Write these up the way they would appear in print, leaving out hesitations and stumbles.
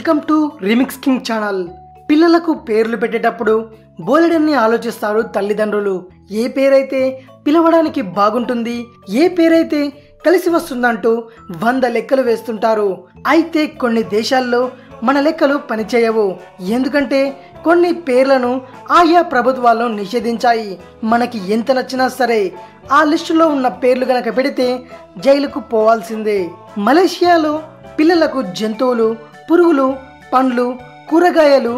Welcome to remix king channel. పిల్లలకు పేర్లు పెట్టేటప్పుడు బోలెడన్ని ఆలోచిస్తారు తల్లిదండ్రులు. ఏ పేరైతే పిలవడానికి బాగుంటుంది, ఏ పేరైతే కలిసి వస్తుందంటూ 100 లెక్కలు వేస్తుంటారు. అయితే కొన్ని దేశాల్లో మన లెక్కలు పనిచేయవు. ఎందుకంటే కొన్ని పేర్లను ఆయా ప్రభుత్వాలు నిషేధించాయి. మనకి ఎంత నచ్చినా సరే ఆ లిస్టులో ఉన్న పేర్లు గనక పెడితే జైలుకు పోవాల్సిందే. మలేషియాలో పిల్లలకు జంతువులు, పురుగులు, పండ్లు, కూరగాయలు,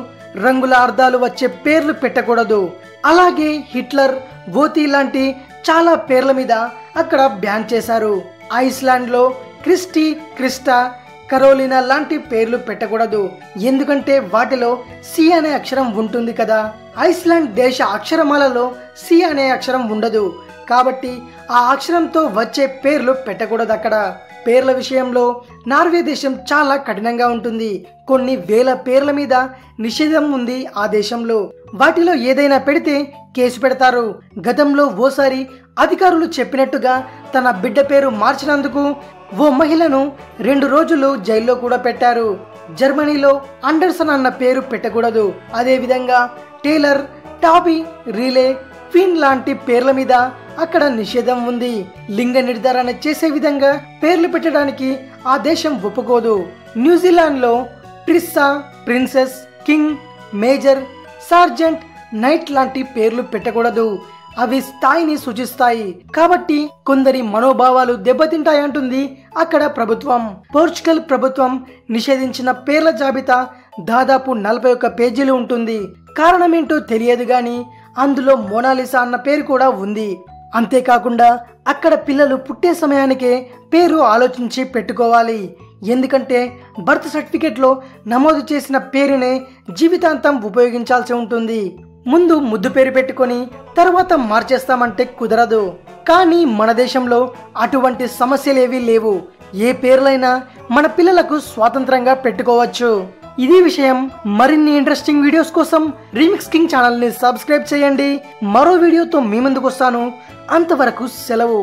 రంగుల అర్థాలు వచ్చే పేర్లు పెట్టకూడదు. అలాగే హిట్లర్, వోతి లాంటి చాలా పేర్ల మీద అక్కడ బ్యాన్ చేశారు. ఐస్లాండ్ లో క్రిస్టీ, క్రిస్టా, కరోలినా లాంటి పేర్లు పెట్టకూడదు. ఎందుకంటే వాటిలో సి అనే అక్షరం ఉంటుంది కదా. ఐస్లాండ్ దేశ అక్షరమాలలో సి అనే అక్షరం ఉండదు. కాబట్టి ఆ అక్షరంతో వచ్చే పేర్లు పెట్టకూడదు. అక్కడ పేర్ల విషయంలో నార్వే దేశం చాలా కఠినంగా ఉంటుంది. కొన్ని వేల పేర్ల మీద నిషేధం ఉంది ఆ దేశంలో. వాటిలో ఏదైనా పెడితే కేసు పెడతారు. గతంలో ఓసారి అధికారులు చెప్పినట్టుగా తన బిడ్డ పేరు మార్చినందుకు ఓ మహిళను 2 రోజులు జైల్లో కూడా పెట్టారు. జర్మనీలో అండర్సన్ అన్న పేరు పెట్టకూడదు. అదే విధంగా టేలర్, టాబీ, రీలే, ఫిన్ లాంటి పేర్ల మీద అక్కడ నిషేధం ఉంది. లింగ నిర్ధారణ చేసే విధంగా పేర్లు పెట్టడానికి ఆ దేశం ఒప్పుకోదు. న్యూజిలాండ్ లో ట్రిస్సా, princess, king, major, sergeant, knight లాంటి పేర్లు పెట్టకూడదు. అవి స్థాయిని సూచిస్తాయి. కాబట్టి కొందరి మనోభావాలు దెబ్బతింటాయంటుంది అక్కడ ప్రభుత్వం. పోర్చుగల్ ప్రభుత్వం నిషేధించిన పేర్ల జాబితా దాదాపు 41 పేజీలు ఉంటుంది. కారణమేంటో తెలియదు గాని అందులో మోనాలిసా అన్న పేరు కూడా ఉంది. అంతేకాకుండా అక్కడ పిల్లలు పుట్టే సమయానికే పేరు ఆలోచించి పెట్టుకోవాలి. ఎందుకంటే బర్త్ సర్టిఫికేట్ లో నమోదు చేసిన పేరునే జీవితాంతం ఉపయోగించాల్సి ఉంటుంది. ముందు ముద్దు పేరు పెట్టుకొని తర్వాత మార్చేస్తామంటే కుదరదు. కానీ మన దేశంలో అటువంటి సమస్యలేవీ లేవు. ఏ పేర్లైనా మన పిల్లలకు స్వాతంత్రంగా పెట్టుకోవచ్చు. ఇది విషయం. మరిన్ని ఇంట్రెస్టింగ్ వీడియోస్ కోసం రీమిక్స్ కింగ్ ఛానల్ ని సబ్స్క్రైబ్ చేయండి. మరో వీడియోతో మీ ముందుకు వస్తాను. అంతవరకు సెలవు.